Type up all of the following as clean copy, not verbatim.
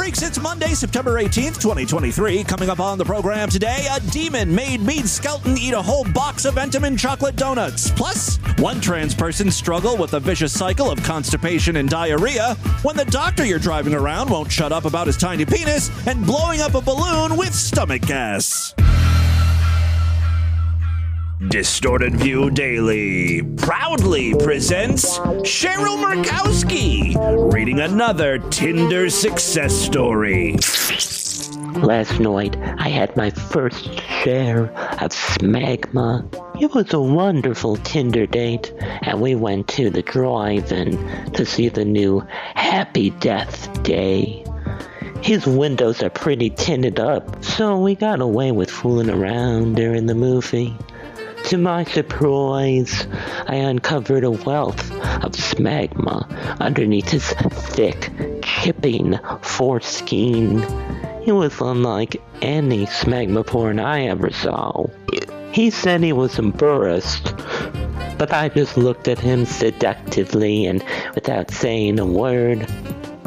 Freaks, it's Monday, September 18th, 2023. Coming up on the program today, a demon made Meade skeleton eat a whole box of Entenmann chocolate donuts. Plus, one trans person struggle with a vicious cycle of constipation and diarrhea when the doctor you're driving around won't shut up about his tiny penis and blowing up a balloon with stomach gas. Distorted View Daily proudly presents Cheryl Murkowski reading another Tinder success story. Last night, I had my first share of smegma. It was a wonderful Tinder date, and we went to the drive-in to see the new Happy Death Day. His windows are pretty tinted up, so we got away with fooling around during the movie. To my surprise, I uncovered a wealth of smegma underneath his thick, chipping foreskin. It was unlike any smegma porn I ever saw. He said he was embarrassed, but I just looked at him seductively and, without saying a word,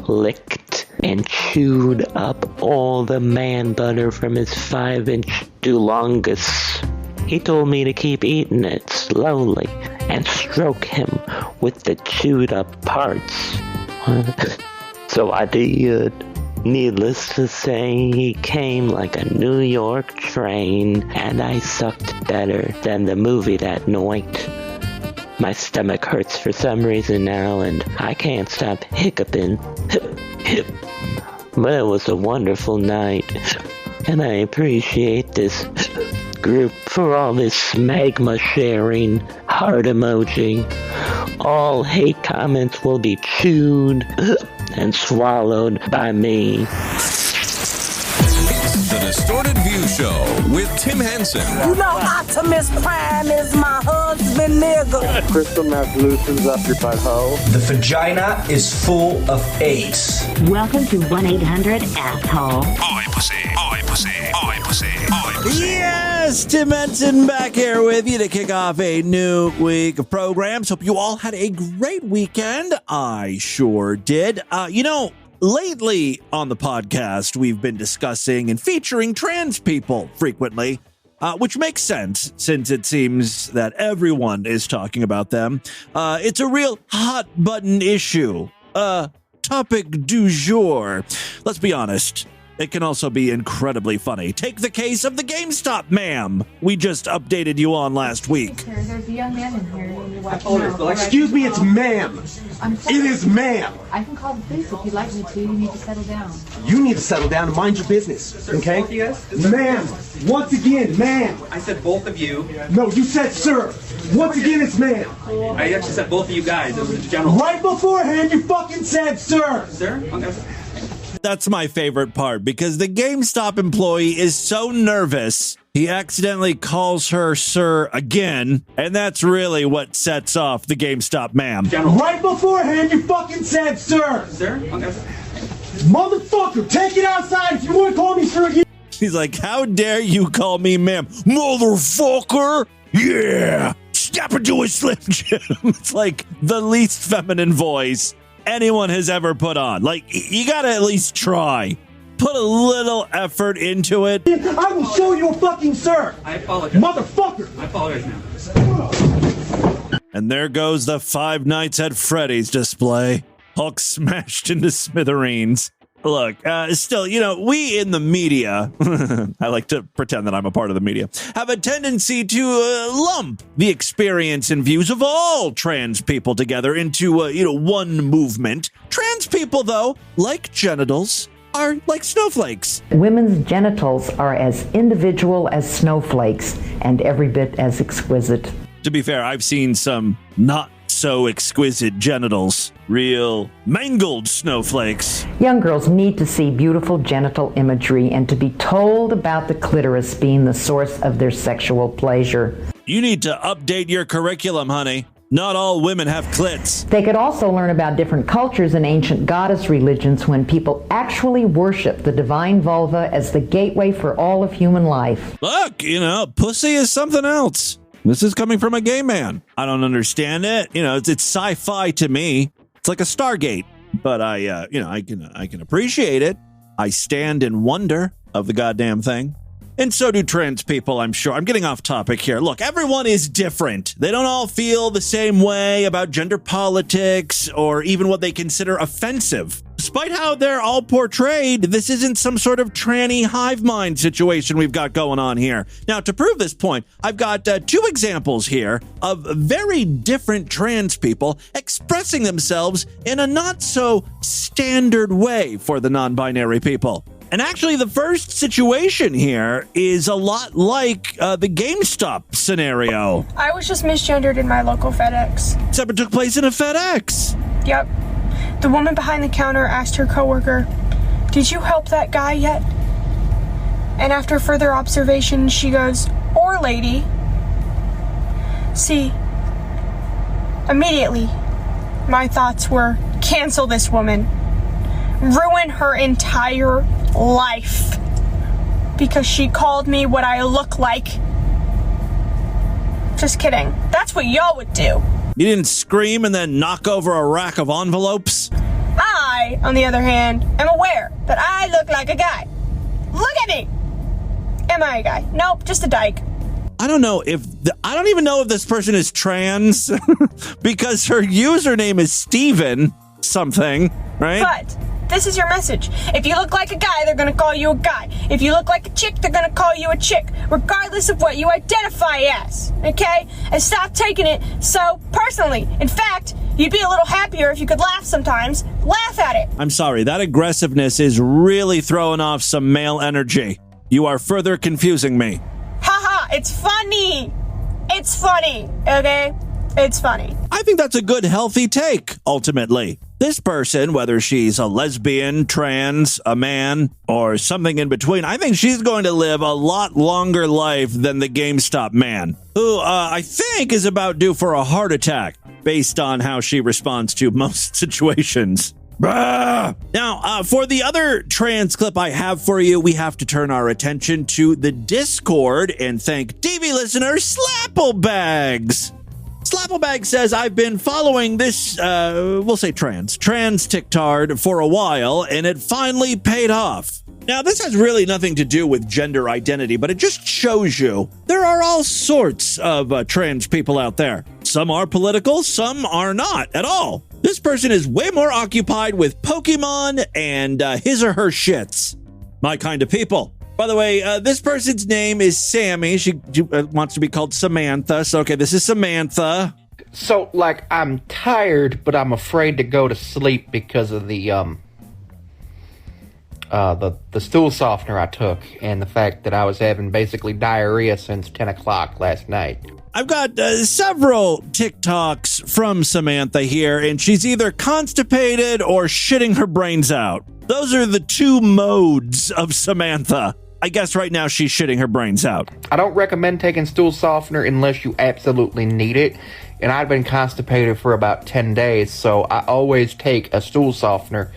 licked and chewed up all the man butter from his 5-inch dulongus. He told me to keep eating it slowly and stroke him with the chewed up parts. So I did. Needless to say, he came like a New York train, and I sucked better than the movie that night. My stomach hurts for some reason now, and I can't stop hiccuping. Hip. But it was a wonderful night, and I appreciate this group for all this smegma sharing, heart emoji. All hate comments will be chewed and swallowed by me. It's the Distorted View Show with Tim Henson. You know Optimus Prime is my husband, nigga. Crystal meth loosens up your butthole. The vagina is full of AIDS. Welcome to 1-800-ASSHOLE. Oi, pussy. Oi, pussy. Oi, pussy. Oi, pussy. Yes, Tim Henson back here with you to kick off a new week of programs. Hope you all had a great weekend. I sure did. Lately on the podcast, we've been discussing and featuring trans people frequently, which makes sense since it seems that everyone is talking about them. It's a real hot button issue. Topic du jour. Let's be honest. It can also be incredibly funny. Take the case of the GameStop ma'am we just updated you on last week. There's a young man in here. Excuse me, it's ma'am. It is ma'am. I can call the police if you'd like me to. You need to settle down. You need to settle down and mind your business, okay? Both of you guys? Ma'am, once again, ma'am. I said both of you. No, you said sir. Once again, it's ma'am. I actually said both of you guys. It was general. Right beforehand, you fucking said sir. Sir? Okay. That's my favorite part because the GameStop employee is so nervous he accidentally calls her sir again, and that's really what sets off the GameStop ma'am. General. Right beforehand, you fucking said sir. Sir? Okay. Motherfucker, take it outside if you want to call me sir again. He's like, how dare you call me ma'am? Motherfucker! Yeah! Step into a Slim Jim. It's like the least feminine voice anyone has ever put on. Like, you gotta at least try. Put a little effort into it. I will show you a fucking sir. I apologize. Motherfucker. I apologize now. And there goes the Five Nights at Freddy's display. Hulk smashed into smithereens. Look, still, we in the media, I like to pretend that I'm a part of the media, have a tendency to lump the experience and views of all trans people together into, one movement. Trans people, though, like genitals, are like snowflakes. Women's genitals are as individual as snowflakes and every bit as exquisite. To be fair, I've seen some not so exquisite genitals. Real mangled snowflakes. Young girls need to see beautiful genital imagery and to be told about the clitoris being the source of their sexual pleasure. You need to update your curriculum, honey. Not all women have clits. They could also learn about different cultures and ancient goddess religions when people actually worship the divine vulva as the gateway for all of human life. Look, pussy is something else. This is coming from a gay man. I don't understand it. It's sci-fi to me. It's like a Stargate, but I can appreciate it. I stand in wonder of the goddamn thing. And so do trans people, I'm sure. I'm getting off topic here. Look, everyone is different. They don't all feel the same way about gender politics or even what they consider offensive. Despite how they're all portrayed, this isn't some sort of tranny hive mind situation we've got going on here. Now, to prove this point, I've got two examples here of very different trans people expressing themselves in a not so standard way for the non-binary people. And actually, the first situation here is a lot like the GameStop scenario. I was just misgendered in my local FedEx. Except it took place in a FedEx. Yep. The woman behind the counter asked her coworker, "Did you help that guy yet?" And after further observation, she goes, "Or lady." See, immediately, my thoughts were, cancel this woman. Ruin her entire life because she called me what I look like. Just kidding. That's what y'all would do. You didn't scream and then knock over a rack of envelopes? I, on the other hand, am aware that I look like a guy. Look at me. Am I a guy? Nope, just a dyke. I don't know if I don't even know if this person is trans because her username is Steven something, right? But this is your message. If you look like a guy, they're gonna call you a guy. If you look like a chick, they're gonna call you a chick, regardless of what you identify as, okay? And stop taking it so personally. In fact, you'd be a little happier if you could laugh sometimes. Laugh at it. I'm sorry, that aggressiveness is really throwing off some male energy. You are further confusing me. Haha, it's funny. It's funny, okay? It's funny. I think that's a good, healthy take, ultimately. This person, whether she's a lesbian, trans, a man, or something in between, I think she's going to live a lot longer life than the GameStop man, who I think is about due for a heart attack, based on how she responds to most situations. Bah! Now, for the other trans clip I have for you, we have to turn our attention to the Discord and thank DV listener Slapplebags. Slapplebags says, I've been following this, we'll say trans TikTard for a while, and it finally paid off. Now, this has really nothing to do with gender identity, but it just shows you there are all sorts of trans people out there. Some are political, some are not at all. This person is way more occupied with Pokemon and his or her shits. My kind of people. By the way, this person's name is Sammy. She wants to be called Samantha. So, okay, this is Samantha. So, like, I'm tired, but I'm afraid to go to sleep because of the stool softener I took and the fact that I was having basically diarrhea since 10 o'clock last night. I've got several TikToks from Samantha here, and she's either constipated or shitting her brains out. Those are the two modes of Samantha. I guess right now she's shitting her brains out. I don't recommend taking stool softener unless you absolutely need it. And I've been constipated for about 10 days, so I always take a stool softener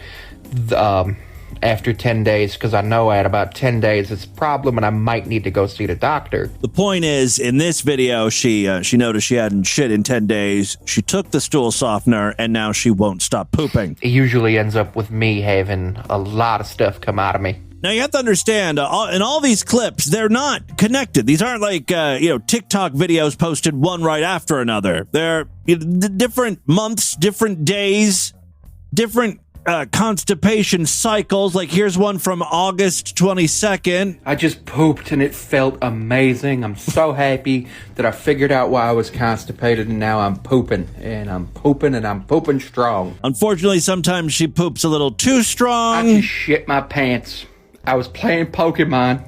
after 10 days because I know at about 10 days it's a problem and I might need to go see the doctor. The point is, in this video, she noticed she hadn't shit in 10 days. She took the stool softener and now she won't stop pooping. It usually ends up with me having a lot of stuff come out of me. Now, you have to understand, in all these clips, they're not connected. These aren't like, TikTok videos posted one right after another. They're different months, different days, different constipation cycles. Like, here's one from August 22nd. I just pooped and it felt amazing. I'm so happy that I figured out why I was constipated and now I'm pooping. And I'm pooping strong. Unfortunately, sometimes she poops a little too strong. I just shit my pants. I was playing Pokemon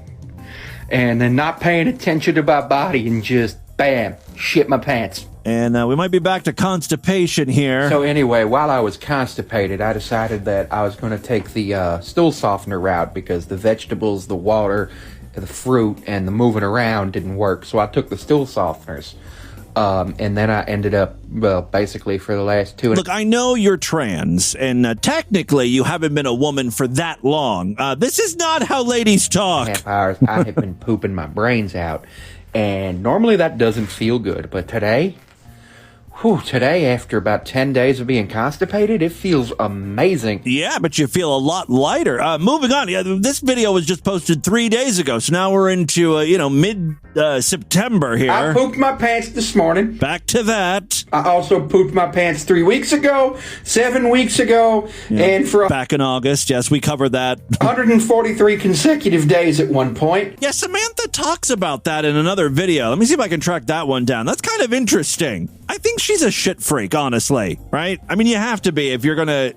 and then not paying attention to my body and just, bam, shit my pants. And we might be back to constipation here. So anyway, while I was constipated, I decided that I was going to take the stool softener route because the vegetables, the water, the fruit, and the moving around didn't work. So I took the stool softeners. And then I ended up, well, basically for the last 2 Look, I know you're trans, and technically you haven't been a woman for that long. This is not how ladies talk. Half hours, I have been pooping my brains out. And normally that doesn't feel good, but today, Today, after about 10 days of being constipated, it feels amazing. Yeah, but you feel a lot lighter. Moving on. Yeah, this video was just posted 3 days ago, so now we're into, mid-September here. I pooped my pants this morning. Back to that. I also pooped my pants 3 weeks ago, 7 weeks ago, and for... Back in August, yes, we covered that. 143 consecutive days at one point. Yeah, Samantha talks about that in another video. Let me see if I can track that one down. That's kind of interesting. I think she's a shit freak, honestly, right? I mean, you have to be if you're going to,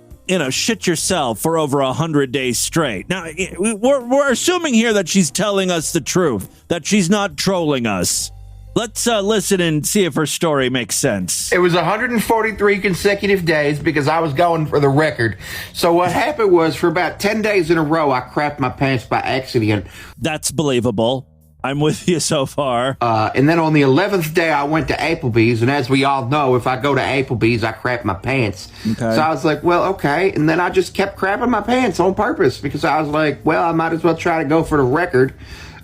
shit yourself for over 100 days straight. Now, we're assuming here that she's telling us the truth, that she's not trolling us. Let's listen and see if her story makes sense. It was 143 consecutive days because I was going for the record. So what happened was for about 10 days in a row, I crapped my pants by accident. That's believable. I'm with you so far. And then on the 11th day, I went to Applebee's. And as we all know, if I go to Applebee's, I crap my pants. Okay. So I was like, well, okay. And then I just kept crapping my pants on purpose because I was like, well, I might as well try to go for the record.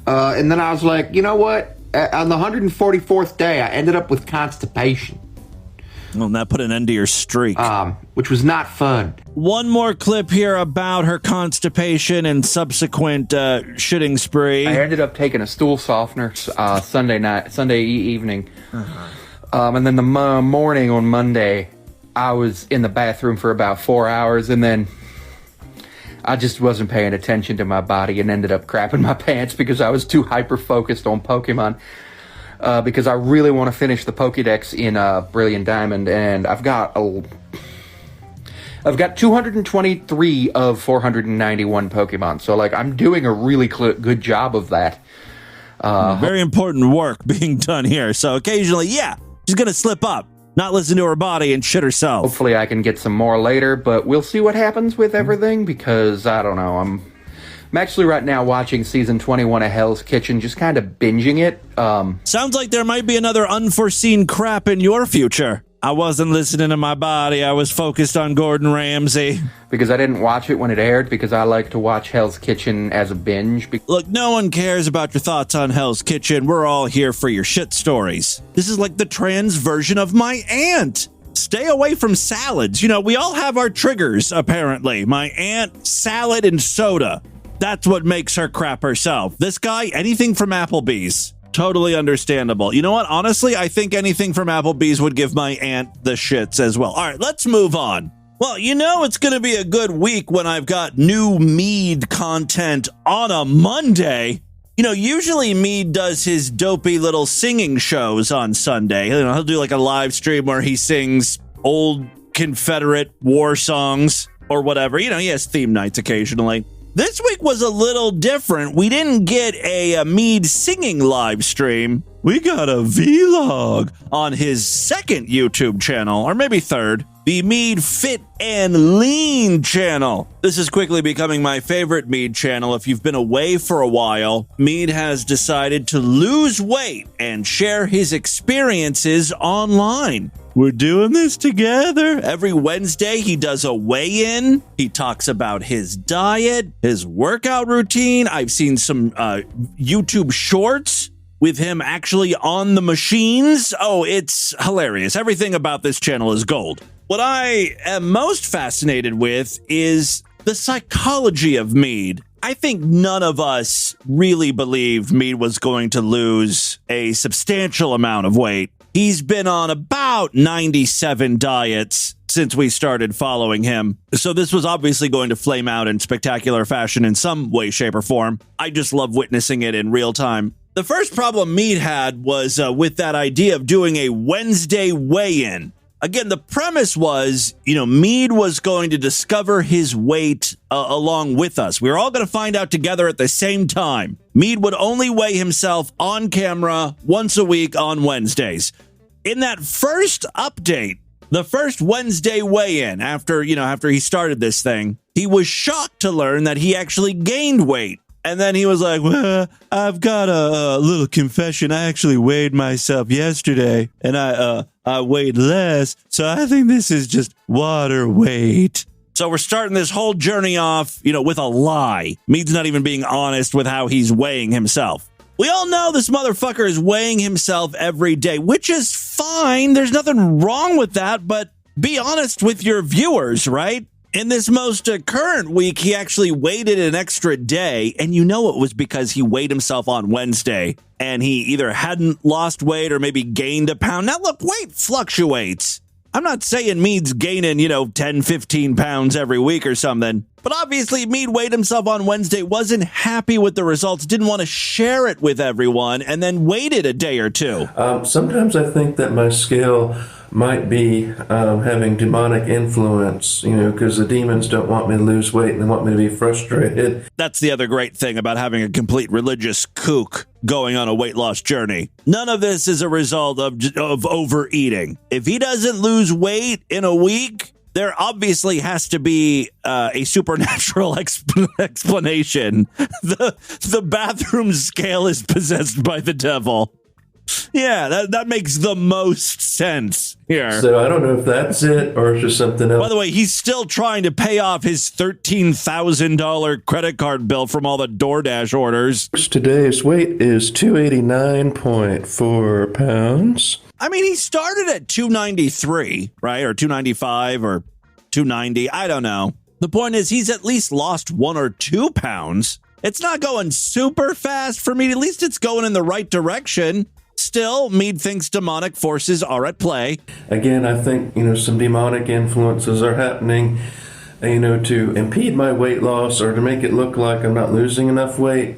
And then I was like, you know what? On the 144th day, I ended up with constipation. Well, that put an end to your streak. Which was not fun. One more clip here about her constipation and subsequent shitting spree. I ended up taking a stool softener Sunday evening. And then the morning on Monday, I was in the bathroom for about 4 hours, and then I just wasn't paying attention to my body and ended up crapping my pants because I was too hyper-focused on Pokemon. Because I really want to finish the Pokédex in Brilliant Diamond, and I've got 223 of 491 Pokemon, so I'm doing a really good job of that. Very important work being done here. So occasionally, she's gonna slip up, not listen to her body, and shit herself. Hopefully, I can get some more later, but we'll see what happens with everything because I don't know. I'm actually right now watching season 21 of Hell's Kitchen, just kind of binging it. Sounds like there might be another unforeseen crap in your future. I wasn't listening to my body. I was focused on Gordon Ramsay. Because I didn't watch it when it aired, because I like to watch Hell's Kitchen as a binge. Look, no one cares about your thoughts on Hell's Kitchen. We're all here for your shit stories. This is like the trans version of my aunt. Stay away from salads. We all have our triggers, apparently. My aunt, salad and soda. That's what makes her crap herself. This guy, anything from Applebee's. Totally understandable. You know what? Honestly, I think anything from Applebee's would give my aunt the shits as well. All right, let's move on. Well, it's going to be a good week when I've got new Meade content on a Monday. Usually Meade does his dopey little singing shows on Sunday. He'll do a live stream where he sings old Confederate war songs or whatever. He has theme nights occasionally. This week was a little different. We didn't get a Meade singing live stream. We got a vlog on his second YouTube channel, or maybe third, the Meade Fit and Lean channel. This is quickly becoming my favorite Meade channel. If you've been away for a while, Meade has decided to lose weight and share his experiences online. We're doing this together. Every Wednesday, he does a weigh-in. He talks about his diet, his workout routine. I've seen some YouTube shorts with him actually on the machines. Oh, it's hilarious. Everything about this channel is gold. What I am most fascinated with is the psychology of Meade. I think none of us really believed Meade was going to lose a substantial amount of weight. He's been on about 97 diets since we started following him. So this was obviously going to flame out in spectacular fashion in some way, shape, or form. I just love witnessing it in real time. The first problem Meade had was with that idea of doing a Wednesday weigh-in. Again, the premise was, Meade was going to discover his weight along with us. We were all going to find out together at the same time. Meade would only weigh himself on camera once a week on Wednesdays. In that first update, the first Wednesday weigh-in after he started this thing, he was shocked to learn that he actually gained weight. And then he was like, well, I've got a little confession. I actually weighed myself yesterday, and I weighed less, so I think this is just water weight. So we're starting this whole journey off, with a lie. Meade's not even being honest with how he's weighing himself. We all know this motherfucker is weighing himself every day, which is fine. There's nothing wrong with that, but be honest with your viewers, right? In this most current week, he actually waited an extra day, and you know it was because he weighed himself on Wednesday, and he either hadn't lost weight or maybe gained a pound. Now, look, weight fluctuates. I'm not saying Meade's gaining, 10, 15 pounds every week or something, but obviously Meade weighed himself on Wednesday, wasn't happy with the results, didn't want to share it with everyone, and then waited a day or two. Sometimes I think that my scale might be having demonic influence, because the demons don't want me to lose weight and they want me to be frustrated. That's the other great thing about having a complete religious kook going on a weight loss journey. None of this is a result of overeating. If he doesn't lose weight in a week, there obviously has to be a supernatural explanation. The bathroom scale is possessed by the devil. Yeah, that makes the most sense here. So I don't know if that's it or it's just something else. By the way, he's still trying to pay off his $13,000 credit card bill from all the DoorDash orders. Today's weight is 289.4 pounds. I mean, he started at 293, right? Or 295 or 290. I don't know. The point is he's at least lost 1 or 2 pounds. It's not going super fast for me. At least it's going in the right direction. Still, Meade thinks demonic forces are at play. Again, I think, some demonic influences are happening, to impede my weight loss or to make it look like I'm not losing enough weight,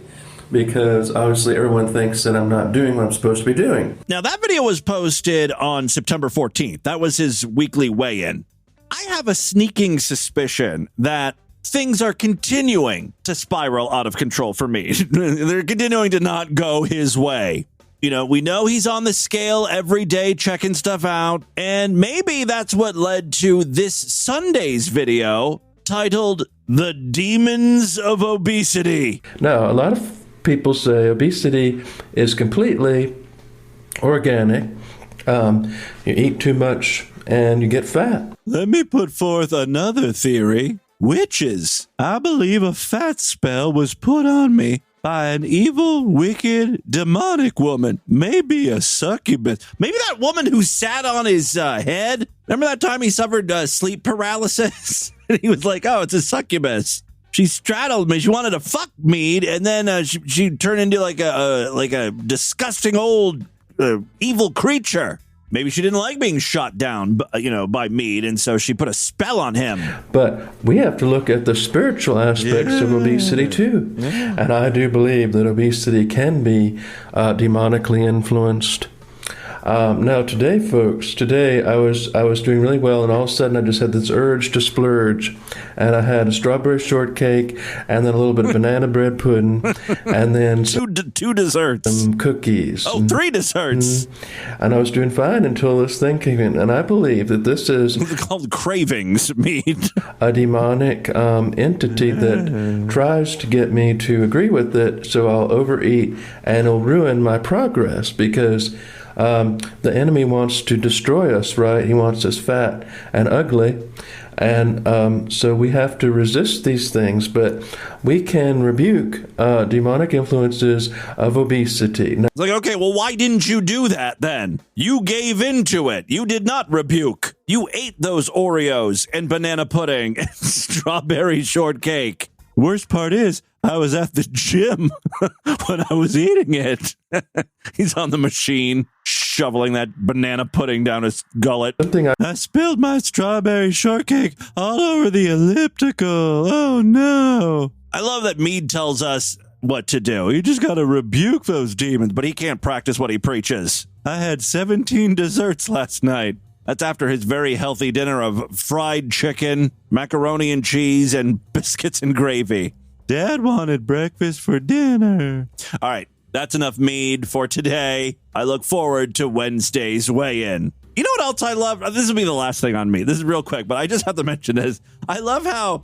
because obviously everyone thinks that I'm not doing what I'm supposed to be doing. Now, that video was posted on September 14th. That was his weekly weigh-in. I have a sneaking suspicion that things are continuing to spiral out of control for me. They're continuing to not go his way. We know he's on the scale every day checking stuff out, and maybe that's what led to this Sunday's video titled "The Demons of Obesity." Now, a lot of people say obesity is completely organic. You eat too much and you get fat. Let me put forth another theory. Witches. I believe a fat spell was put on me by an evil, wicked, demonic woman. Maybe a succubus. Maybe that woman who sat on his head. Remember that time he suffered sleep paralysis? And he was like, oh, it's a succubus. She straddled me. She wanted to fuck Meade, and then she turned into like a disgusting old evil creature. Maybe she didn't like being shot down, by Meade, and so she put a spell on him. But we have to look at the spiritual aspects of obesity, too. Yeah. And I do believe that obesity can be demonically influenced. Now, today, folks, I was doing really well, and all of a sudden I just had this urge to splurge. And I had a strawberry shortcake, and then a little bit of banana bread pudding, and then two desserts. Some cookies. Oh, 3 desserts. And I was doing fine until this thing came in. And I believe that this is called cravings, Meade. A demonic entity that tries to get me to agree with it, so I'll overeat, and it'll ruin my progress, because the enemy wants to destroy us, right? He wants us fat and ugly. And so we have to resist these things, but we can rebuke demonic influences of obesity. It's like, okay, well, why didn't you do that then? You gave into it. You did not rebuke. You ate those Oreos and banana pudding and strawberry shortcake. Worst part is, I was at the gym when I was eating it. He's on the machine, shoveling that banana pudding down his gullet. I spilled my strawberry shortcake all over the elliptical. Oh, no. I love that Meade tells us what to do. You just got to rebuke those demons, but he can't practice what he preaches. I had 17 desserts last night. That's after his very healthy dinner of fried chicken, macaroni and cheese, and biscuits and gravy. Dad wanted breakfast for dinner. All right, that's enough Meade for today. I look forward to Wednesday's weigh-in. You know what else I love? This will be the last thing on me. This is real quick, but I just have to mention this. I love how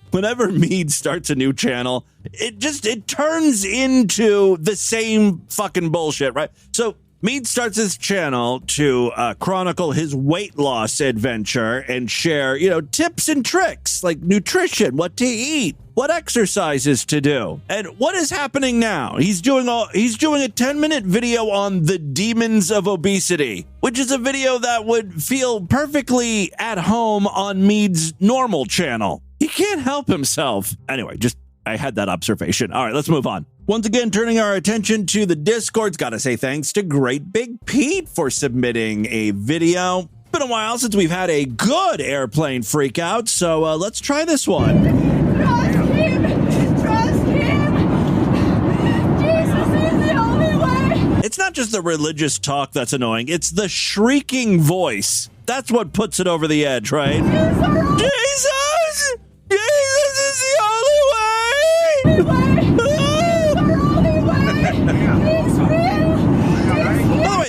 whenever Meade starts a new channel, it turns into the same fucking bullshit, right? So Meade starts his channel to chronicle his weight loss adventure and share, tips and tricks like nutrition, what to eat, what exercises to do. And what is happening now? He's doing a 10-minute video on the demons of obesity, which is a video that would feel perfectly at home on Meade's normal channel. He can't help himself. Anyway, I had that observation. All right, let's move on. Once again, turning our attention to the Discords, gotta say thanks to Great Big Pete for submitting a video. Been a while since we've had a good airplane freakout, so let's try this one. Trust him! Trust him! Jesus is the only way! It's not just the religious talk that's annoying, it's the shrieking voice. That's what puts it over the edge, right? Jesus! Jesus is the only way!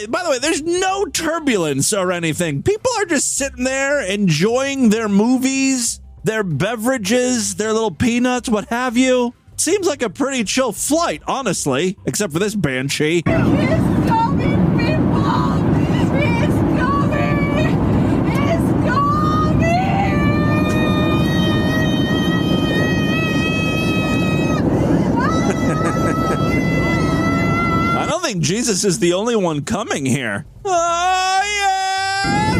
By the way, there's no turbulence or anything. People are just sitting there enjoying their movies, their beverages, their little peanuts, what have you. Seems like a pretty chill flight, honestly, except for this banshee. I don't think Jesus is the only one coming here. Oh, yeah!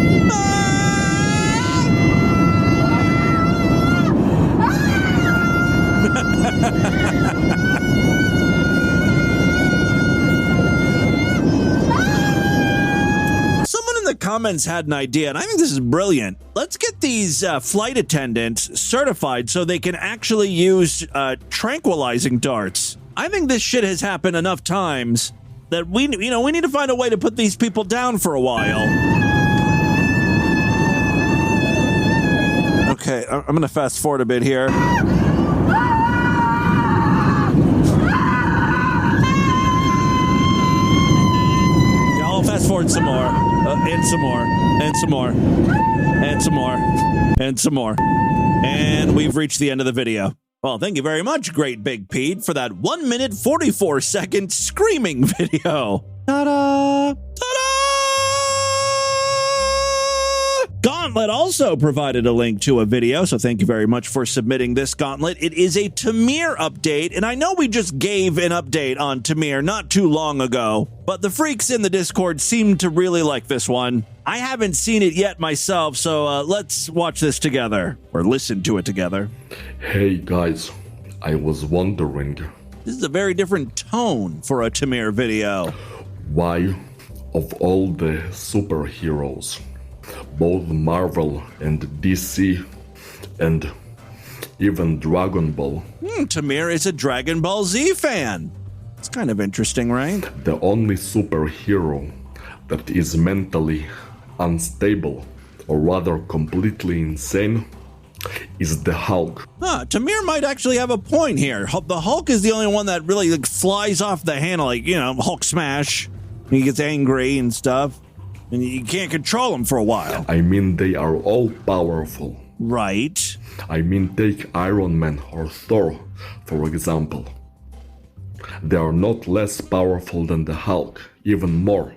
Someone in the comments had an idea, and I think this is brilliant. Let's get these flight attendants certified so they can actually use tranquilizing darts. I think this shit has happened enough times that we need to find a way to put these people down for a while. Okay, I'm going to fast forward a bit here. I'll fast forward some more, and some more, and some more, and some more, and some more. And we've reached the end of the video. Well, thank you very much, Great Big Pete, for that 1 minute 44 second screaming video. Ta-da! Ta-da! Gauntlet also provided a link to a video, so thank you very much for submitting this, Gauntlet. It is a Tamir update, and I know we just gave an update on Tamir not too long ago, but the freaks in the Discord seem to really like this one. I haven't seen it yet myself, so let's watch this together, or listen to it together. Hey guys, I was wondering... This is a very different tone for a Tamir video. Why, of all the superheroes, both Marvel and DC, and even Dragon Ball... Tamir is a Dragon Ball Z fan. It's kind of interesting, right? The only superhero that is mentally unstable, or rather completely insane, is the Hulk. Tamir might actually have a point here. The Hulk is the only one that really flies off the handle, Hulk smash. He gets angry and stuff, and you can't control him for a while. I mean, they are all powerful. Right. I mean, take Iron Man or Thor, for example. They are not less powerful than the Hulk, even more.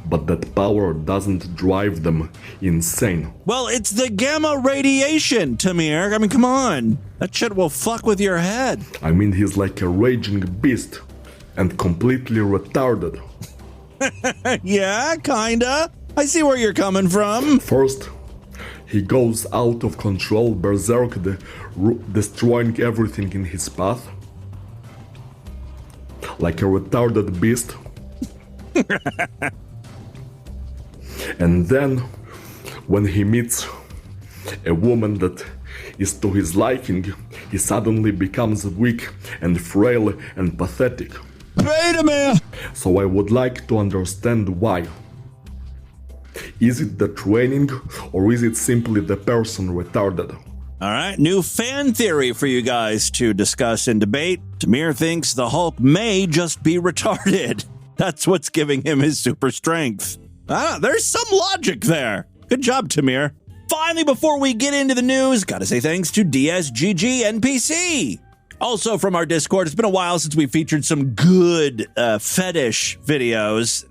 But that power doesn't drive them insane. Well, it's the gamma radiation, Tamir. I mean, come on. That shit will fuck with your head. I mean, he's like a raging beast and completely retarded. Yeah, kinda. I see where you're coming from. First, he goes out of control, berserk, destroying everything in his path. Like a retarded beast. And then, when he meets a woman that is to his liking, he suddenly becomes weak and frail and pathetic. Wait a minute! So I would like to understand why. Is it the training, or is it simply the person retarded? All right, new fan theory for you guys to discuss and debate. Tamir thinks the Hulk may just be retarded. That's what's giving him his super strength. There's some logic there. Good job, Tamir. Finally, before we get into the news, gotta say thanks to DSGG NPC. Also from our Discord, it's been a while since we featured some good fetish videos.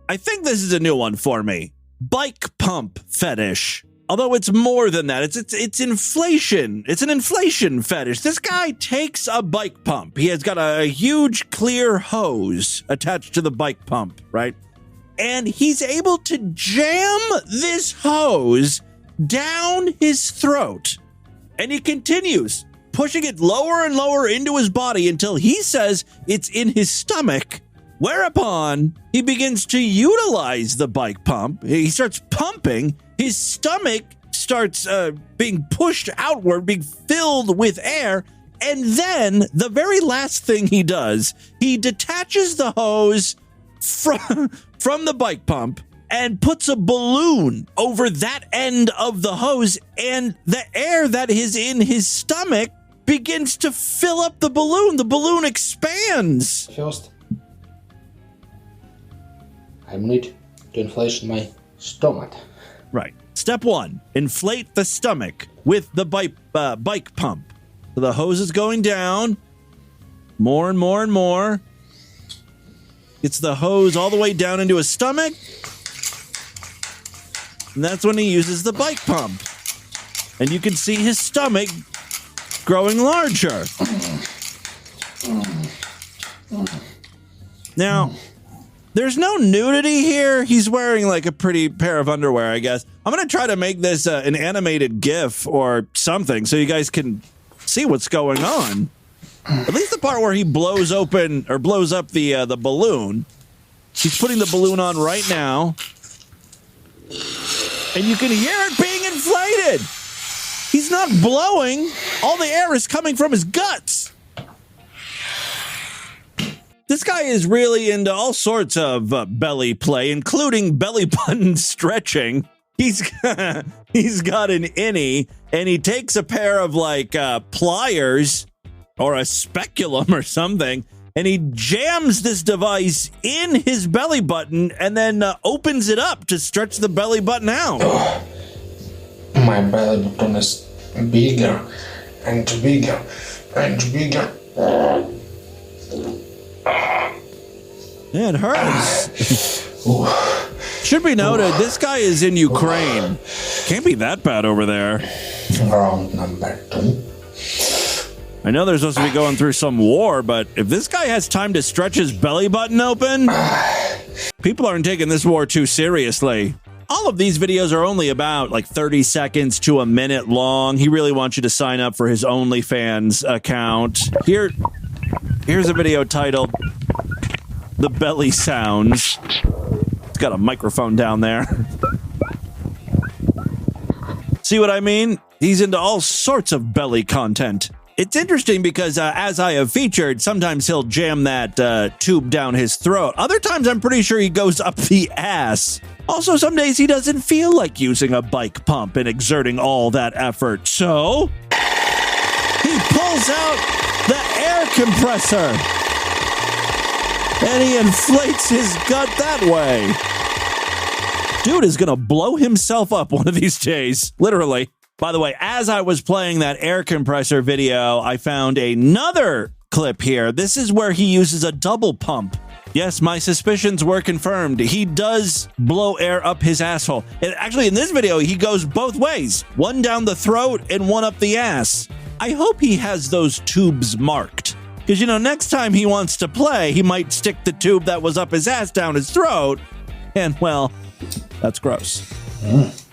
I think this is a new one for me. Bike pump fetish. Although it's more than that. It's inflation. It's an inflation fetish. This guy takes a bike pump. He has got a huge clear hose attached to the bike pump, right? And he's able to jam this hose down his throat. And he continues pushing it lower and lower into his body until he says it's in his stomach. Whereupon he begins to utilize the bike pump. He starts pumping. His stomach starts being pushed outward, being filled with air. And then the very last thing he does, he detaches the hose from the bike pump and puts a balloon over that end of the hose. And the air that is in his stomach begins to fill up the balloon. The balloon expands. First, I need to inflate my stomach. Right. Step 1, inflate the stomach with the bike pump. So the hose is going down more and more and more. Gets the hose all the way down into his stomach. And that's when he uses the bike pump. And you can see his stomach growing larger. Now, there's no nudity here. He's wearing like a pretty pair of underwear, I guess. I'm going to try to make this an animated GIF or something so you guys can see what's going on. At least the part where he blows up the balloon. He's putting the balloon on right now. And you can hear it being inflated. He's not blowing. All the air is coming from his guts. This guy is really into all sorts of belly play, including belly button stretching. He's got an innie, and he takes a pair of like pliers or a speculum or something, and he jams this device in his belly button and then opens it up to stretch the belly button out. My belly button is bigger and bigger and bigger. Yeah, it hurts. Should be noted, this guy is in Ukraine. Can't be that bad over there. Round number 2. I know they're supposed to be going through some war, but if this guy has time to stretch his belly button open, people aren't taking this war too seriously. All of these videos are only about like 30 seconds to a minute long. He really wants you to sign up for his OnlyFans account. Here's a video titled The Belly Sounds. It's got a microphone down there. See what I mean? He's into all sorts of belly content. It's interesting because, as I have featured, sometimes he'll jam that tube down his throat. Other times, I'm pretty sure he goes up the ass. Also, some days he doesn't feel like using a bike pump and exerting all that effort. So, he pulls out the air compressor. And he inflates his gut that way. Dude is going to blow himself up one of these days. Literally. By the way, as I was playing that air compressor video, I found another clip here. This is where he uses a double pump. Yes, my suspicions were confirmed. He does blow air up his asshole. And actually, in this video, he goes both ways. One down the throat and one up the ass. I hope he has those tubes marked. Because, you know, next time he wants to play, he might stick the tube that was up his ass down his throat. And, well, that's gross.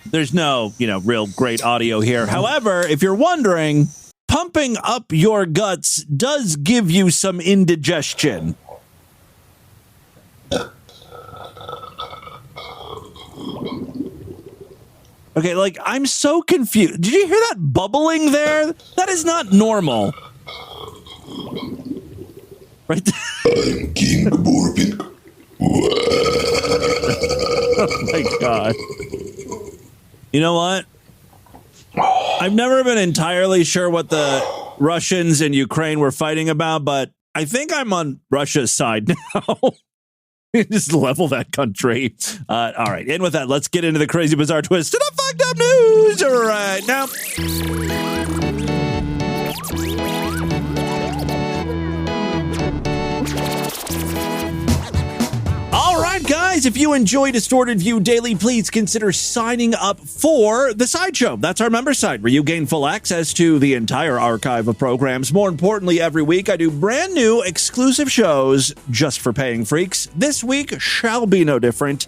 There's no, real great audio here. However, if you're wondering, pumping up your guts does give you some indigestion. Okay, like, I'm so confused. Did you hear that bubbling there? That is not normal. Right there. I'm King Bourbon. Oh my God. You know what? I've never been entirely sure what the Russians and Ukraine were fighting about, but I think I'm on Russia's side now. Just level that country. All right. And with that, let's get into the crazy, bizarre twist and the fucked up news right now. All right, guys. guys, if you enjoy Distorted View Daily, please consider signing up for the Sideshow. That's our member site where you gain full access to the entire archive of programs. More importantly, every week I do brand new exclusive shows just for paying freaks. This week shall be no different.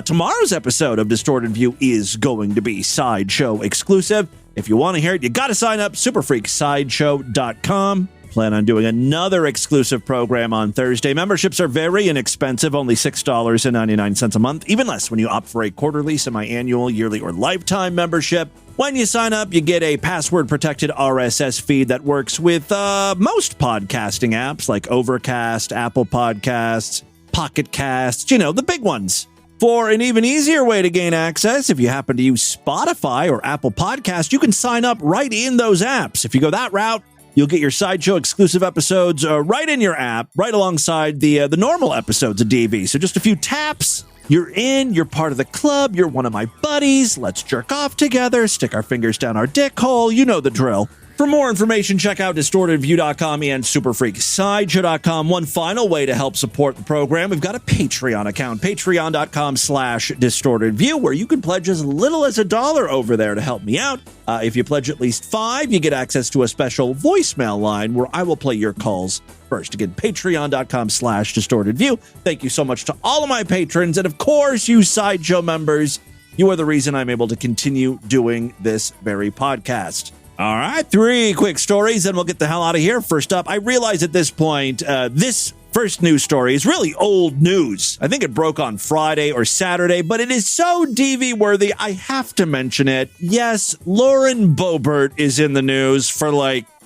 Tomorrow's episode of Distorted View is going to be Sideshow exclusive. If you want to hear it, you got to sign up, superfreaksideshow.com. Plan on doing another exclusive program on Thursday. Memberships are very inexpensive, only $6.99 a month, even less when you opt for a quarterly, semi-annual, yearly, or lifetime membership. When you sign up, you get a password-protected RSS feed that works with most podcasting apps like Overcast, Apple Podcasts, Pocket Casts, the big ones. For an even easier way to gain access, if you happen to use Spotify or Apple Podcasts, you can sign up right in those apps. If you go that route, you'll get your Sideshow exclusive episodes right in your app, right alongside the normal episodes of DV. So just a few taps, you're in, you're part of the club, you're one of my buddies, let's jerk off together, stick our fingers down our dick hole, you know the drill. For more information, check out DistortedView.com and SuperFreakSideshow.com. One final way to help support the program, we've got a Patreon account, patreon.com/DistortedView, where you can pledge as little as $1 over there to help me out. If you pledge at least $5, you get access to a special voicemail line where I will play your calls first. Again, patreon.com/DistortedView. Thank you so much to all of my patrons, and of course, you Sideshow members. You are the reason I'm able to continue doing this very podcast. All right, 3 quick stories, and we'll get the hell out of here. First up, I realize at this point, this first news story is really old news. I think it broke on Friday or Saturday, but it is so DV-worthy, I have to mention it. Yes, Lauren Boebert is in the news for,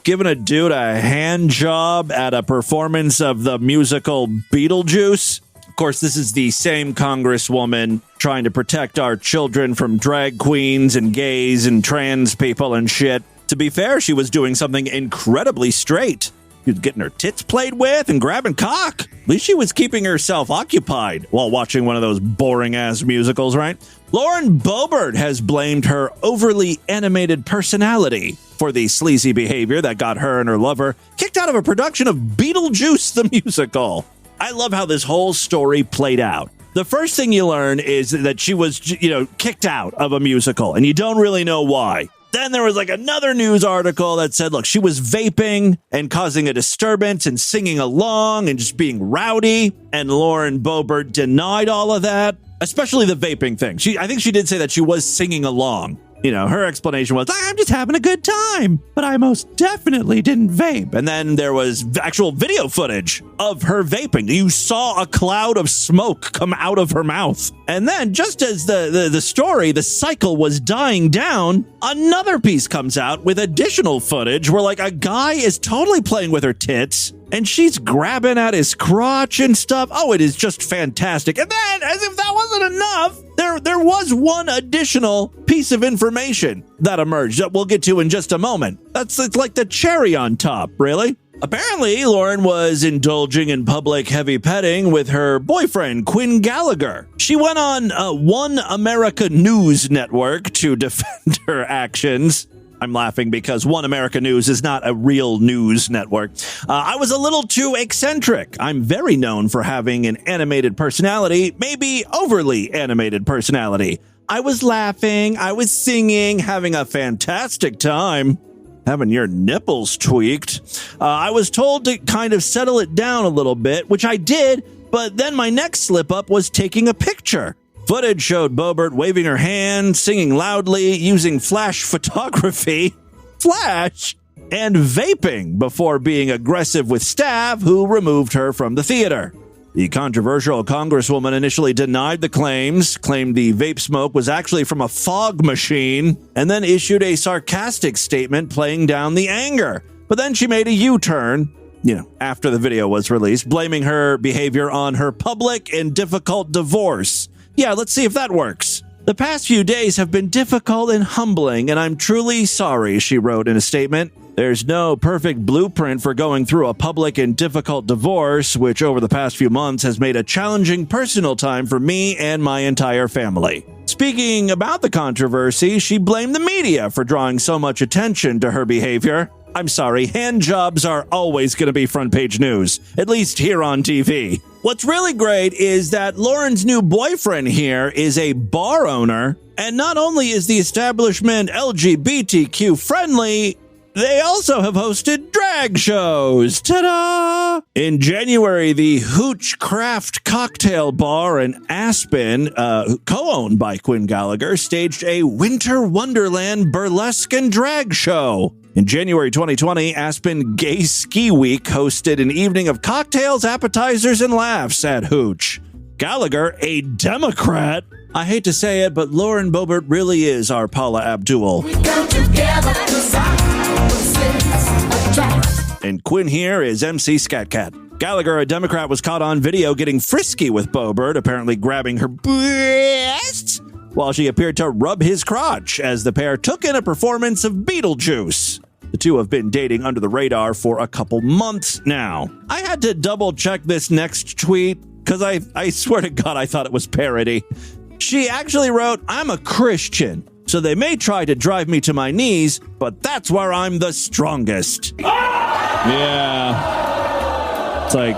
giving a dude a hand job at a performance of the musical Beetlejuice. Of course, this is the same congresswoman trying to protect our children from drag queens and gays and trans people and shit. To be fair, she was doing something incredibly straight. She was getting her tits played with and grabbing cock. At least she was keeping herself occupied while watching one of those boring-ass musicals, right? Lauren Boebert has blamed her overly animated personality for the sleazy behavior that got her and her lover kicked out of a production of Beetlejuice the musical. I love how this whole story played out. The first thing you learn is that she was, kicked out of a musical, and you don't really know why. Then there was another news article that said, look, she was vaping and causing a disturbance and singing along and just being rowdy. And Lauren Boebert denied all of that, especially the vaping thing. I think she did say that she was singing along. Her explanation was, I'm just having a good time, but I most definitely didn't vape. And then there was actual video footage of her vaping. You saw a cloud of smoke come out of her mouth. And then just as the story, the cycle was dying down, another piece comes out with additional footage where a guy is totally playing with her tits and she's grabbing at his crotch and stuff. Oh, it is just fantastic. And then, as if that wasn't enough, there was one additional piece of information that emerged that we'll get to in just a moment. It's like the cherry on top, really. Apparently, Lauren was indulging in public heavy petting with her boyfriend, Quinn Gallagher. She went on One America News Network to defend her actions. I'm laughing because One America News is not a real news network. I was a little too eccentric. I'm very known for having an animated personality, maybe overly animated personality. I was laughing, I was singing, having a fantastic time. Having your nipples tweaked. I was told to kind of settle it down a little bit, which I did, but then my next slip up was taking a picture. Footage showed Boebert waving her hand, singing loudly, using flash photography, and vaping before being aggressive with staff who removed her from the theater. The controversial congresswoman initially denied the claims, claimed the vape smoke was actually from a fog machine, and then issued a sarcastic statement playing down the anger. But then she made a U-turn, after the video was released, blaming her behavior on her public and difficult divorce. Yeah, let's see if that works. The past few days have been difficult and humbling, and I'm truly sorry, she wrote in a statement. There's no perfect blueprint for going through a public and difficult divorce, which over the past few months has made a challenging personal time for me and my entire family. Speaking about the controversy, she blamed the media for drawing so much attention to her behavior. I'm sorry, hand jobs are always going to be front page news, at least here on TV. What's really great is that Lauren's new boyfriend here is a bar owner, and not only is the establishment LGBTQ friendly, they also have hosted drag shows. Ta-da! In January, the Hooch Craft Cocktail Bar in Aspen, co-owned by Quinn Gallagher, staged a Winter Wonderland burlesque and drag show. In January 2020, Aspen Gay Ski Week hosted an evening of cocktails, appetizers, and laughs at Hooch. Gallagher, a Democrat. I hate to say it, but Lauren Boebert really is our Paula Abdul. And Quinn here is MC Scat Cat. Gallagher, a Democrat, was caught on video getting frisky with Boebert, apparently grabbing her breasts while she appeared to rub his crotch as the pair took in a performance of Beetlejuice. The two have been dating under the radar for a couple months now. I had to double check this next tweet because I swear to God I thought it was parody. She actually wrote, "I'm a Christian, so they may try to drive me to my knees, but that's where I'm the strongest." Yeah. It's like,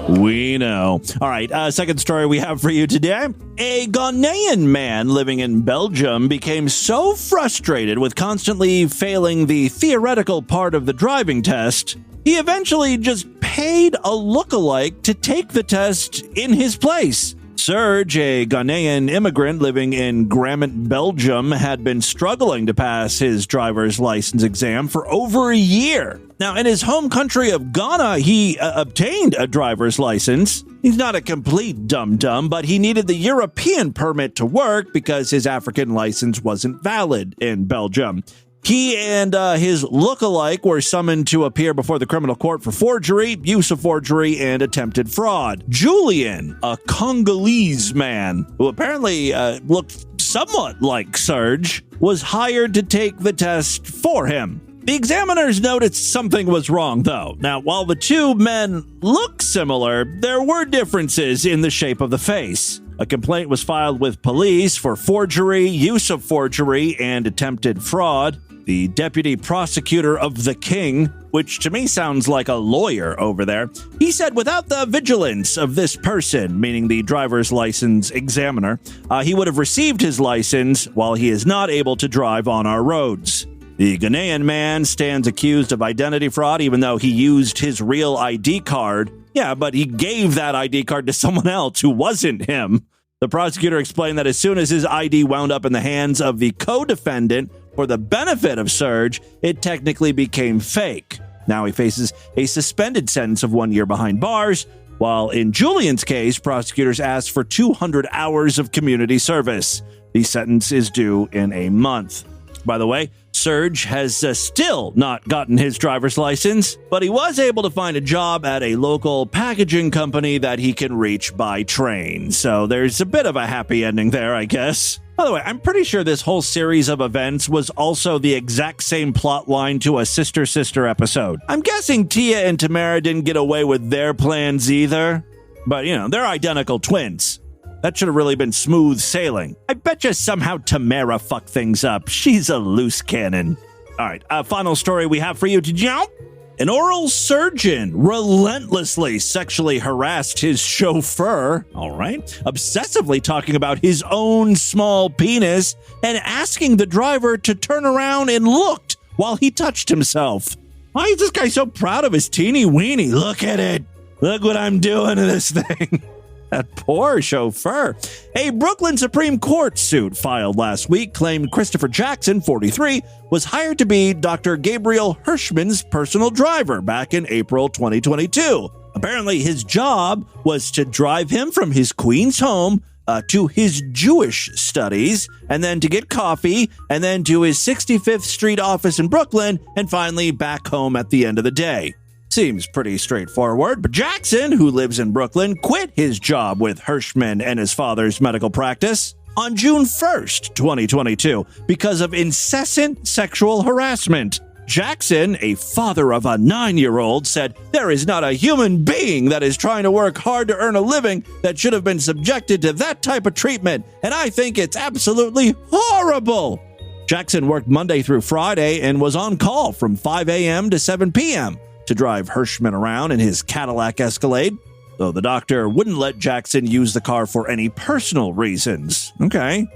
we know. All right, second story we have for you today. A Ghanaian man living in Belgium became so frustrated with constantly failing the theoretical part of the driving test, he eventually just paid a lookalike to take the test in his place. Serge, a Ghanaian immigrant living in Grammont, Belgium, had been struggling to pass his driver's license exam for over a year. Now, in his home country of Ghana, he obtained a driver's license. He's not a complete dum-dum, but he needed the European permit to work because his African license wasn't valid in Belgium. He and his lookalike were summoned to appear before the criminal court for forgery, use of forgery, and attempted fraud. Julian, a Congolese man who apparently looked somewhat like Serge, was hired to take the test for him. The examiners noticed something was wrong, though. Now, while the two men look similar, there were differences in the shape of the face. A complaint was filed with police for forgery, use of forgery, and attempted fraud. The deputy prosecutor of the king, which to me sounds like a lawyer over there, he said without the vigilance of this person, meaning the driver's license examiner, he would have received his license while he is not able to drive on our roads. The Ghanaian man stands accused of identity fraud even though he used his real ID card. Yeah, but he gave that ID card to someone else who wasn't him. The prosecutor explained that as soon as his ID wound up in the hands of the co-defendant for the benefit of Serge, it technically became fake. Now he faces a suspended sentence of 1 year behind bars, while in Julian's case, prosecutors asked for 200 hours of community service. The sentence is due in a month. By the way, Serge has still not gotten his driver's license, but he was able to find a job at a local packaging company that he can reach by train. So there's a bit of a happy ending there, I guess. By the way, I'm pretty sure this whole series of events was also the exact same plot line to a Sister Sister episode. I'm guessing Tia and Tamara didn't get away with their plans either, but you know, they're identical twins. That should have really been smooth sailing. I bet you somehow Tamara fucked things up. She's a loose cannon. All right, final story we have for you to jump. An oral surgeon relentlessly sexually harassed his chauffeur, all right, obsessively talking about his own small penis and asking the driver to turn around and looked while he touched himself. Why is this guy so proud of his teeny weeny? Look at it. Look what I'm doing to this thing. That poor chauffeur. A Brooklyn Supreme Court suit filed last week claimed Christopher Jackson, 43, was hired to be Dr. Gabriel Hirschman's personal driver back in April 2022. Apparently, his job was to drive him from his Queens home to his Jewish studies, and then to get coffee, and then to his 65th Street office in Brooklyn, and finally back home at the end of the day. Seems pretty straightforward, but Jackson, who lives in Brooklyn, quit his job with Hirschman and his father's medical practice on June 1st, 2022, because of incessant sexual harassment. Jackson, a father of a 9-year-old, said, "There is not a human being that is trying to work hard to earn a living that should have been subjected to that type of treatment, and I think it's absolutely horrible." Jackson worked Monday through Friday and was on call from 5 a.m. to 7 p.m. to drive Hirschman around in his Cadillac Escalade. though the doctor wouldn't let Jackson use the car for any personal reasons. Okay,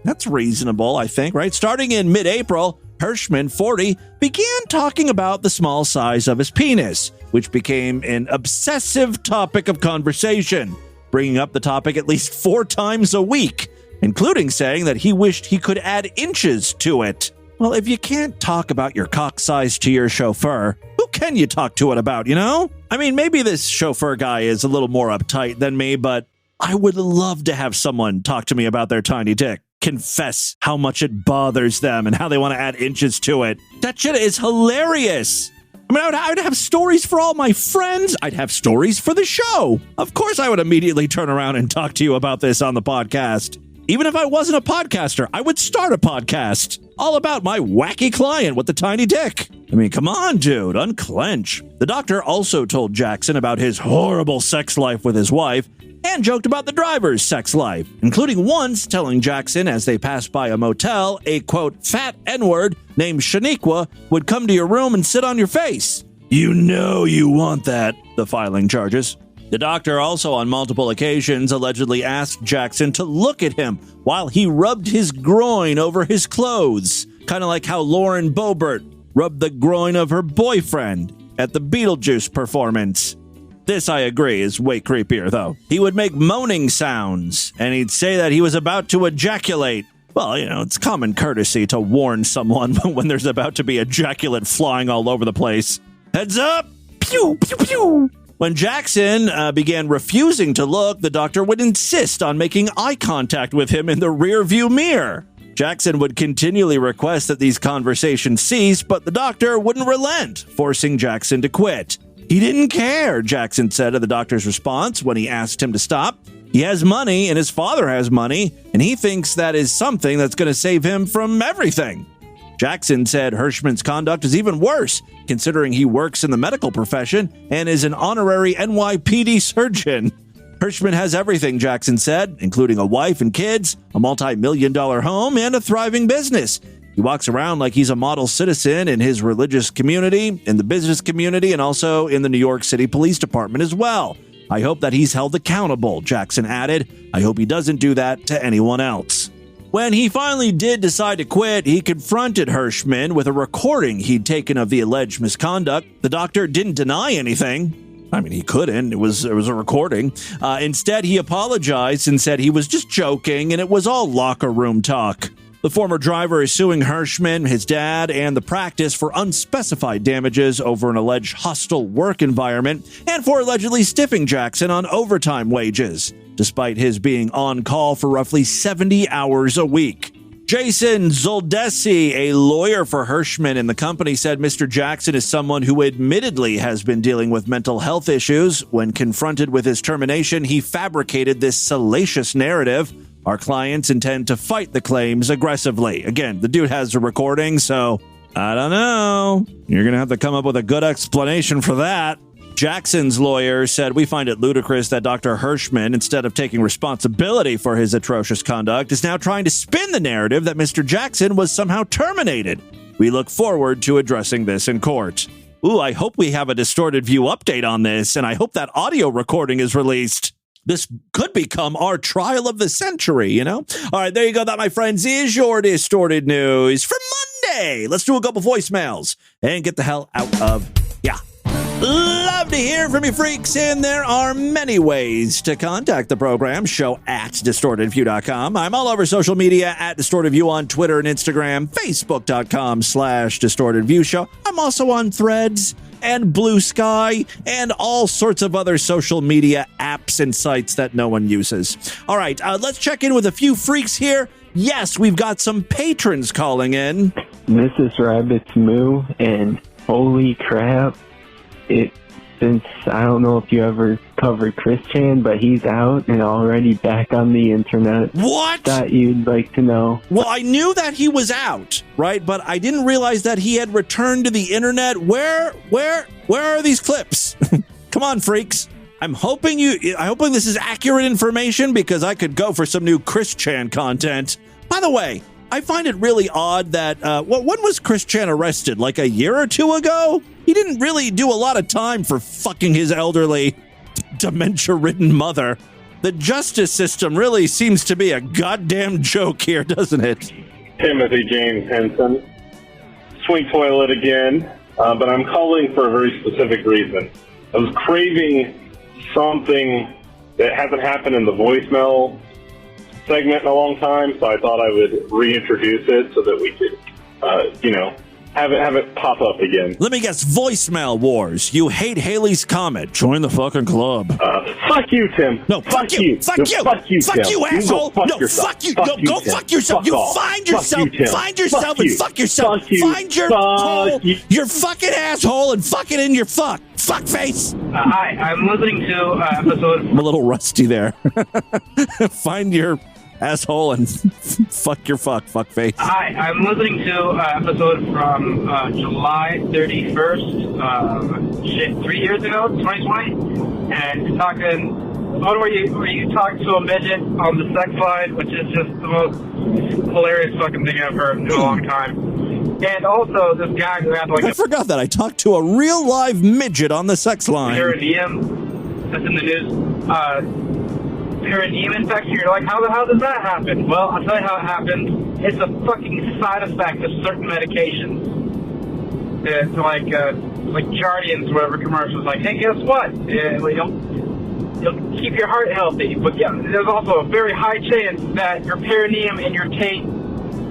that's reasonable, I think, right? Starting in mid-April, Hirschman, 40, began talking about the small size of his penis, which became an obsessive topic of conversation, bringing up the topic at least 4 times a week, including saying that he wished he could add inches to it. Well, if you can't talk about your cock size to your chauffeur, who can you talk to it about, you know? I mean, maybe this chauffeur guy is a little more uptight than me, but I would love to have someone talk to me about their tiny dick, confess how much it bothers them and how they want to add inches to it. That shit is hilarious. I mean, I would have stories for all my friends. I'd have stories for the show. Of course, I would immediately turn around and talk to you about this on the podcast. Even if I wasn't a podcaster, I would start a podcast all about my wacky client with the tiny dick. I mean, come on, dude, unclench. The doctor also told Jackson about his horrible sex life with his wife and joked about the driver's sex life, including once telling Jackson as they passed by a motel, a, quote, fat N-word named Shaniqua would come to your room and sit on your face. You know you want that, the filing charges. The doctor also on multiple occasions allegedly asked Jackson to look at him while he rubbed his groin over his clothes, kind of like how Lauren Boebert rubbed the groin of her boyfriend at the Beetlejuice performance. This, I agree, is way creepier, though. He would make moaning sounds, and he'd say that he was about to ejaculate. Well, you know, it's common courtesy to warn someone when there's about to be ejaculate flying all over the place. Heads up! Pew, pew, pew! When Jackson began refusing to look, the doctor would insist on making eye contact with him in the rearview mirror. Jackson would continually request that these conversations cease, but the doctor wouldn't relent, forcing Jackson to quit. He didn't care, Jackson said of the doctor's response when he asked him to stop. He has money, and his father has money, and he thinks that is something that's going to save him from everything. Jackson said Hirschman's conduct is even worse, considering he works in the medical profession and is an honorary NYPD surgeon. Hirschman has everything, Jackson said, including a wife and kids, a multi-million-dollar home, and a thriving business. He walks around like he's a model citizen in his religious community, in the business community, and also in the New York City Police Department as well. I hope that he's held accountable, Jackson added. I hope he doesn't do that to anyone else. When he finally did decide to quit, he confronted Hirschman with a recording he'd taken of the alleged misconduct. The doctor didn't deny anything. I mean, he couldn't. It was a recording. Instead, he apologized and said he was just joking and it was all locker room talk. The former driver is suing Hirschman, his dad, and the practice for unspecified damages over an alleged hostile work environment and for allegedly stiffing Jackson on overtime wages, despite his being on call for roughly 70 hours a week. Jason Zoldesi, a lawyer for Hirschman and the company, said Mr. Jackson is someone who admittedly has been dealing with mental health issues. When confronted with his termination, he fabricated this salacious narrative. Our clients intend to fight the claims aggressively. Again, the dude has a recording, so I don't know. You're going to have to come up with a good explanation for that. Jackson's lawyer said, we find it ludicrous that Dr. Hirschman, instead of taking responsibility for his atrocious conduct, is now trying to spin the narrative that Mr. Jackson was somehow terminated. We look forward to addressing this in court. Ooh, I hope we have a Distorted View update on this, and I hope that audio recording is released. This could become our trial of the century, you know? All right, there you go. That, my friends, is your Distorted News for Monday. Let's do a couple voicemails and get the hell out of here. Love to hear from you freaks, and there are many ways to contact the program. Show at DistortedView.com. I'm all over social media at DistortedView on Twitter and Instagram, Facebook.com/DistortedViewShow. I'm also on Threads and Blue Sky and all sorts of other social media apps and sites that no one uses. All right, let's check in with a few freaks here. Yes, we've got some patrons calling in. This is Rabbit's Moo, and holy crap. Since I don't know if you ever covered Chris Chan, but he's out and already back on the internet. What? That you'd like to know. Well, I knew that he was out, right? But I didn't realize that he had returned to the internet. Where are these clips? Come on, freaks. I'm hoping this is accurate information because I could go for some new Chris Chan content. By the way, I find it really odd that, when was Chris Chan arrested? Like a year or two ago? He didn't really do a lot of time for fucking his elderly dementia-ridden mother. The justice system really seems to be a goddamn joke here, doesn't it? Timothy James Henson. Swing toilet again, but I'm calling for a very specific reason. I was craving something that hasn't happened in the voicemail segment in a long time, so I thought I would reintroduce it so that we could, have it pop up again. Let me guess, voicemail wars. You hate Haley's Comet. Join the fucking club. Fuck you, Tim. No, fuck you. Fuck you. Fuck you, fuck Tim. you, asshole. Fuck no, yourself. fuck you. Fuck No, you, go Tim. fuck yourself. Fuck You off. find yourself. Fuck you, Tim. Find yourself Fuck and you. fuck yourself. Fuck you. Find your Fuck hole. you. Your fucking asshole and fuck it in your fuck. Fuck face. Hi, I'm listening to episode... I'm a little rusty there. Find your asshole and fuck your fuck face. Hi, I'm listening to episode from July 31st, 3 years ago, 2020, and you're talking, one where you talk to a midget on the sex line, which is just the most hilarious fucking thing I've heard in a long time. And also, this guy who had like I forgot that I talked to a real live midget on the sex line. perineum, that's in the news, perineum infection. You're like, how the hell does that happen? Well, I'll tell you how it happens. It's a fucking side effect of certain medications. It's like Jardians, whatever commercials. Like, hey, guess what? You'll keep your heart healthy. But yeah, there's also a very high chance that your perineum and your taint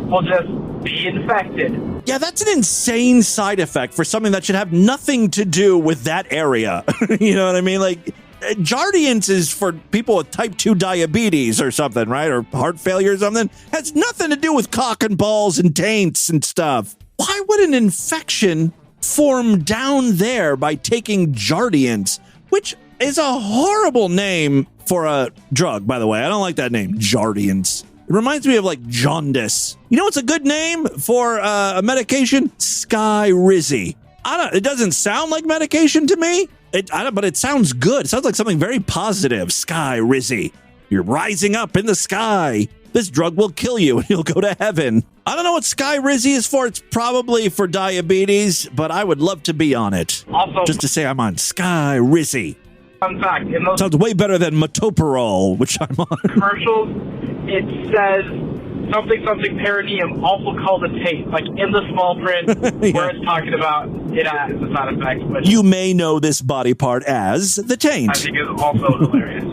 will just be infected. Yeah, that's an insane side effect for something that should have nothing to do with that area. You know what I mean? Like, Jardiance is for people with type 2 diabetes or something, right? Or heart failure or something. Has nothing to do with cock and balls and taints and stuff. Why would an infection form down there by taking Jardiance, which is a horrible name for a drug, by the way. I don't like that name, Jardiance. It reminds me of like jaundice. You know what's a good name for a medication? Skyrizi. It doesn't sound like medication to me. But it sounds good. It sounds like something very positive. Skyrizi. You're rising up in the sky. This drug will kill you and you'll go to heaven. I don't know what Skyrizi is for. It's probably for diabetes, but I would love to be on it. Also, just to say I'm on Skyrizi. Fun fact, in those sounds way better than metoprolol, which I'm on. Commercials, it says something perineum, also called a taint, like in the small print where it's talking about it as a side effect. But you may know this body part as the taint. I think it's also hilarious.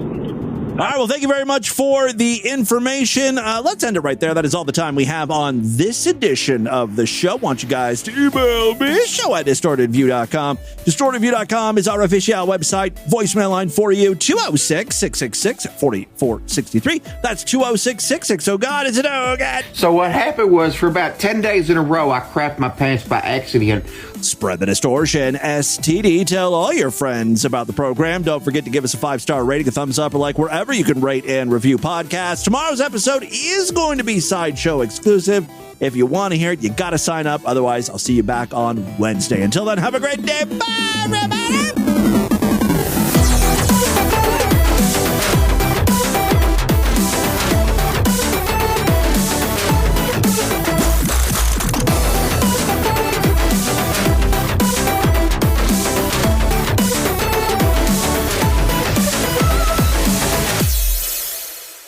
All right, well, thank you very much for the information. Let's end it right there. That is all the time we have on this edition of the show. I want you guys to email me, show@distortedview.com. Distortedview.com is our official website. Voicemail line for you, 206-666-4463. That's 206-66. Oh, God, is it oh, God? So what happened was, for about 10 days in a row, I crapped my pants by accident. Spread the distortion, STD. Tell all your friends about the program. Don't forget to give us a 5-star rating, a thumbs up, or like wherever you can rate and review podcasts. Tomorrow's episode is going to be Sideshow exclusive. If you want to hear it, you got to sign up. Otherwise, I'll see you back on Wednesday. Until then, have a great day. Bye, everybody.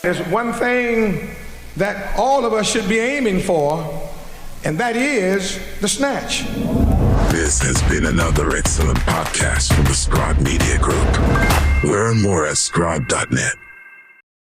There's one thing that all of us should be aiming for, and that is the snatch. This has been another excellent podcast from the Scribe Media Group. Learn more at scribe.net.